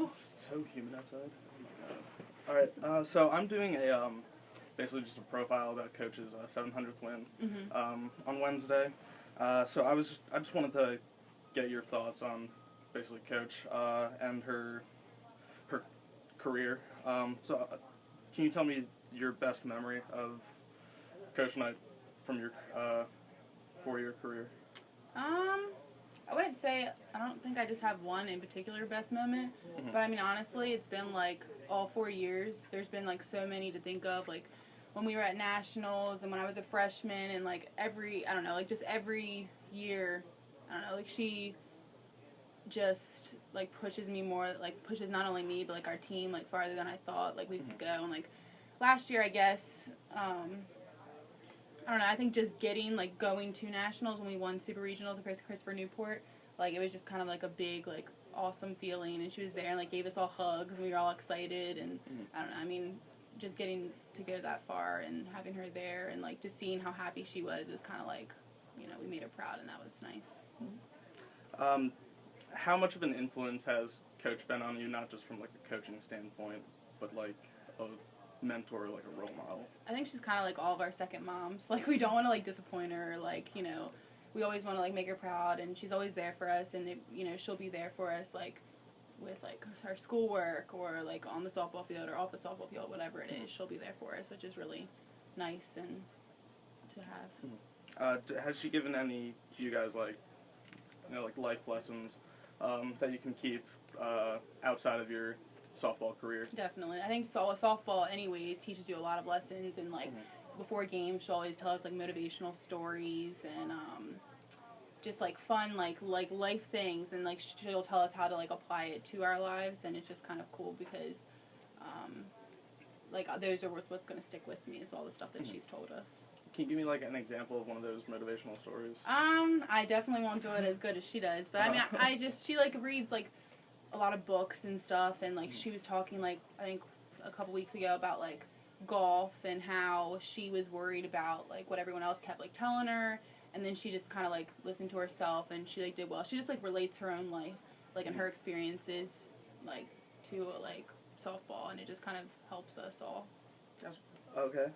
It's so humid outside. Oh my God. All right, so I'm doing a basically just a profile about Coach's 700th win on Wednesday. So I just wanted to get your thoughts on basically Coach and her career. Can you tell me your best memory of Coach Knight from your 4-year career? I wouldn't say, I don't think I just have one in particular best moment, but I mean, honestly, it's been like all 4 years. There's been like so many to think of, like when we were at Nationals and when I was a freshman and like every year, I don't know, like she just like pushes me more, like pushes not only me but like our team like farther than I thought like we could go. And like last year, I guess, I don't know, I think just going to Nationals when we won Super Regionals with Christopher Newport, like it was just kind of like a big, like, awesome feeling, and she was there and like gave us all hugs and we were all excited, and I don't know, I mean, just getting to go that far and having her there and like just seeing how happy she was kind of like, you know, we made her proud, and that was nice. How much of an influence has Coach been on you, not just from like a coaching standpoint, but like a mentor, like a role model? I think she's kind of like all of our second moms. Like, we don't want to like disappoint her. Like, you know, we always want to like make her proud, and she's always there for us, and you know, she'll be there for us like with like our schoolwork or like on the softball field or off the softball field, whatever it is. She'll be there for us, which is really nice and to have. Has she given any you guys like, you know, like life lessons that you can keep outside of your softball career? Definitely. I think softball anyways teaches you a lot of lessons, and like before games she'll always tell us like motivational stories and just like fun like life things, and like she'll tell us how to like apply it to our lives, and it's just kind of cool because like those are what's going to stick with me is all the stuff that she's told us. Can you give me like an example of one of those motivational stories? I definitely won't do it as good as she does, but I mean, she like reads like a lot of books and stuff, and like she was talking like I think a couple weeks ago about like golf and how she was worried about like what everyone else kept like telling her, and then she just kind of like listened to herself and she like did well. She just like relates her own life like and her experiences like to like softball, and it just kind of helps us all. Okay.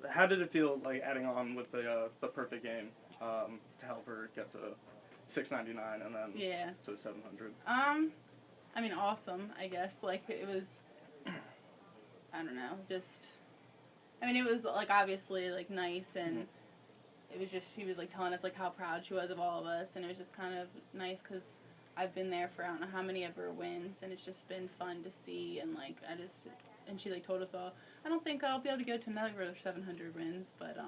How did it feel like adding on with the perfect game to help her get to 699 and then to 700? I mean, awesome, I guess. Like, it was, I don't know, just, I mean, it was, like, obviously, like, nice, and it was just, she was, like, telling us, like, how proud she was of all of us, and it was just kind of nice, because I've been there for, I don't know how many of her wins, and it's just been fun to see, and, like, and she, like, told us all, I don't think I'll be able to go to another 700 wins, but,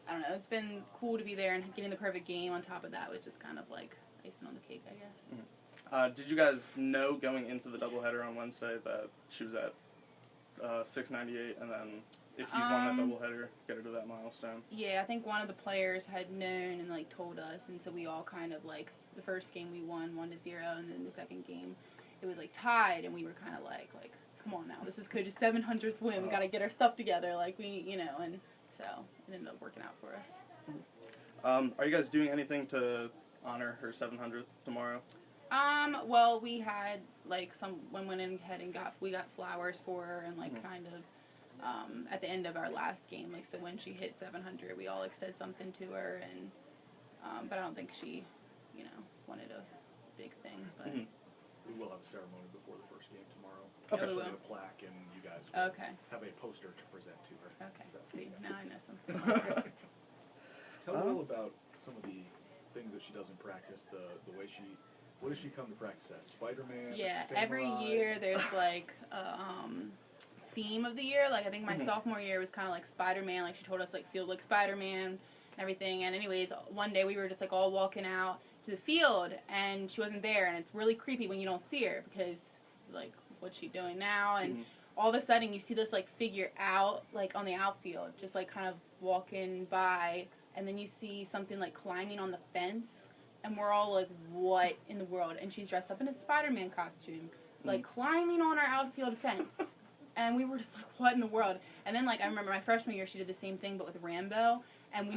I don't know, it's been cool to be there, and getting the perfect game on top of that was just kind of like icing on the cake, I guess. Did you guys know going into the doubleheader on Wednesday that she was at 698, and then if you won that doubleheader, get her to that milestone? Yeah, I think one of the players had known and like told us, and so we all kind of like, the first game we won 1-0, and then the second game it was like tied, and we were kind of like come on now, this is Coach's 700th win, we got to get our stuff together, like we, you know, and so it ended up working out for us. Are you guys doing anything to honor her 700th tomorrow? Well, we had like someone went ahead and we got flowers for her, and like kind of at the end of our last game, like so when she hit 700, we all like said something to her, and but I don't think she, you know, wanted a big thing. But we will have a ceremony before the first game tomorrow. Okay. She'll get a plaque, and you guys will have a poster to present to her. Okay. So. See, now I know something. Tell me all about some of the things that she does in practice. The way she, what does she come to practice as? Spider-Man? Yeah, Samurai? every year there's like a theme of the year. Like I think my sophomore year was kind of like Spider-Man. Like she told us like feel like Spider-Man and everything. And anyways, one day we were just like all walking out to the field, and she wasn't there, and it's really creepy when you don't see her because like what's she doing now? And all of a sudden you see this like figure out like on the outfield, just like kind of walking by, and then you see something like climbing on the fence, and we're all like, what in the world? And she's dressed up in a Spider-Man costume, like climbing on our outfield fence. And we were just like, what in the world? And then like I remember my freshman year she did the same thing but with Rambo, and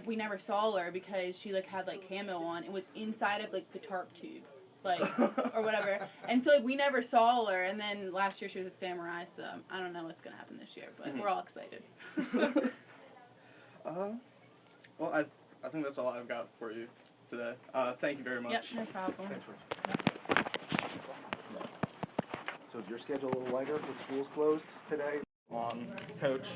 we never saw her because she like had like camo on. It was inside of like the tarp tube. like, or whatever. And so, like, we never saw her, and then last year she was a samurai, so I don't know what's going to happen this year, but we're all excited. Well, I think that's all I've got for you today. Thank you very much. Yep, no problem. Thanks, Rich. So is your schedule a little lighter with schools closed today? On Coach,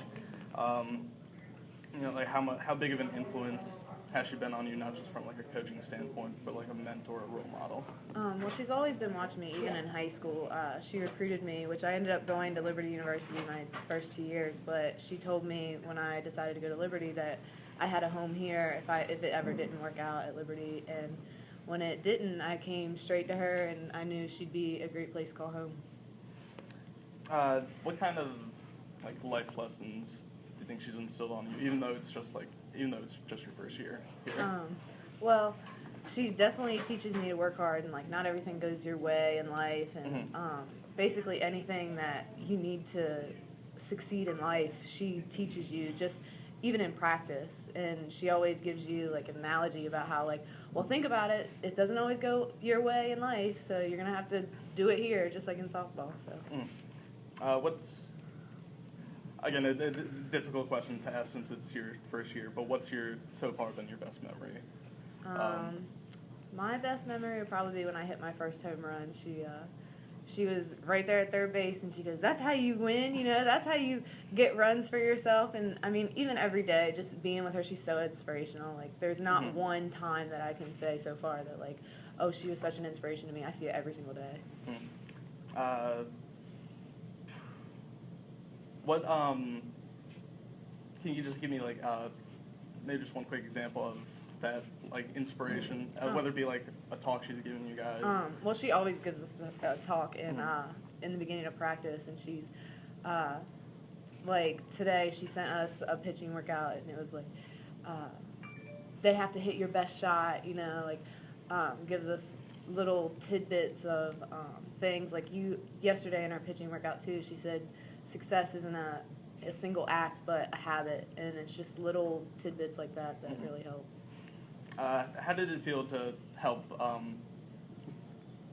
you know, like how big of an influence has she been on you, not just from like a coaching standpoint, but like a mentor, a role model? Well, she's always been watching me, even in high school. She recruited me, which I ended up going to Liberty University my first 2 years. But she told me when I decided to go to Liberty that I had a home here if it ever didn't work out at Liberty. And when it didn't, I came straight to her, and I knew she'd be a great place to call home. What kind of like life lessons do you think she's instilled on you, even though it's just your first year here? Well, she definitely teaches me to work hard, and like not everything goes your way in life, and basically anything that you need to succeed in life, she teaches you just even in practice. And she always gives you like an analogy about how, like, well, think about it, it doesn't always go your way in life, so you're gonna have to do it here, just like in softball. So What's, again, a difficult question to ask since it's your first year, but what's so far been your best memory? my best memory would probably be when I hit my first home run. She was right there at third base, and she goes, "That's how you win, you know. That's how you get runs for yourself." And I mean, even every day, just being with her, she's so inspirational. Like, there's not one time that I can say so far that like, oh, she was such an inspiration to me. I see it every single day. What can you just give me like maybe just one quick example of that, like, inspiration, whether it be like a talk she's giving you guys? Well, she always gives us a talk in the beginning of practice, and she's like, today she sent us a pitching workout, and it was like they have to hit your best shot, you know, like gives us little tidbits of things. Like yesterday in our pitching workout too, she said success isn't a single act but a habit, and it's just little tidbits like that really help. How did it feel to help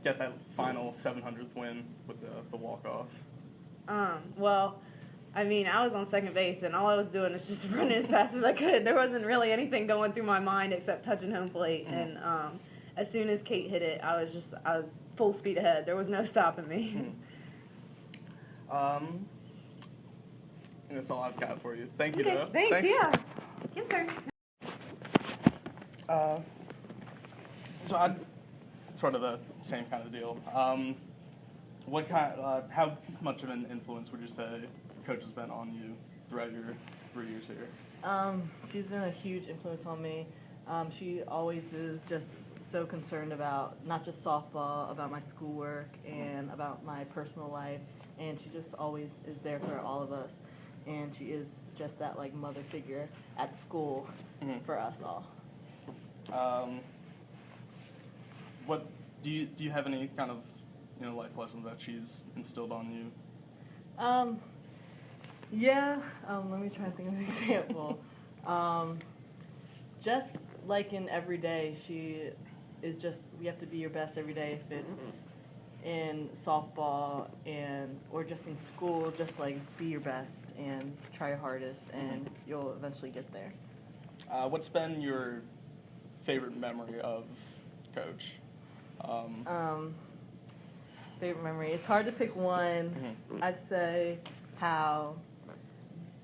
get that final 700th win with the walk-off? Well, I mean, I was on second base, and all I was doing is just running as fast as I could. There wasn't really anything going through my mind except touching home plate. And as soon as Kate hit it, I was full speed ahead. There was no stopping me. That's all I've got for you. Thank you, Okay, though. thanks. Yeah. Yes, sir. So I sort of the same kind of deal. What how much of an influence would you say Coach has been on you throughout your 3 years here? She's been a huge influence on me. She always is just so concerned about not just softball, about my schoolwork and about my personal life, and she just always is there for all of us. And she is just that like mother figure at school for us all. What do you have any kind of life lessons that she's instilled on you? Yeah. Let me try to think of an example. Just like in every day, she is just, we have to be your best every day. If it's in softball or just in school, just like be your best and try your hardest, and you'll eventually get there. What's been your favorite memory of Coach? Favorite memory. It's hard to pick one. I'd say how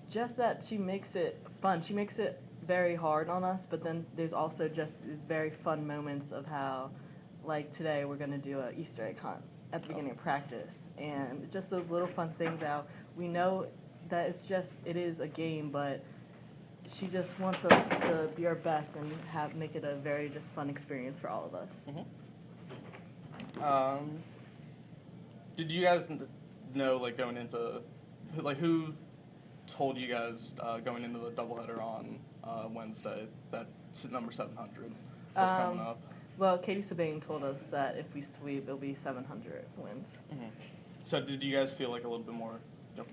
just that she makes it fun. She makes it very hard on us, but then there's also just these very fun moments of how, like today, we're going to do an Easter egg hunt at the beginning of practice. And just those little fun things out. We know that it is a game, but she just wants us to be our best and make it a very just fun experience for all of us. Did you guys know, like, going into, like, who told you guys going into the doubleheader on Wednesday that number 700 was coming up? Well, Katie Sabane told us that if we sweep, it'll be 700 wins. So did you guys feel like a little bit more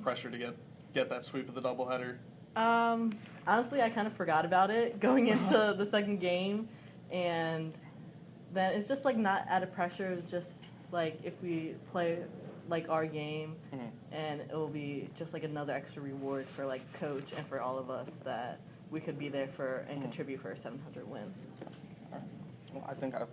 pressure to get that sweep of the doubleheader? Honestly, I kind of forgot about it going into the second game, and then it's just like not out of pressure. It's just like if we play like our game, and it will be just like another extra reward for like coach and for all of us that we could be there for and contribute for a 700 win. Well, I think I've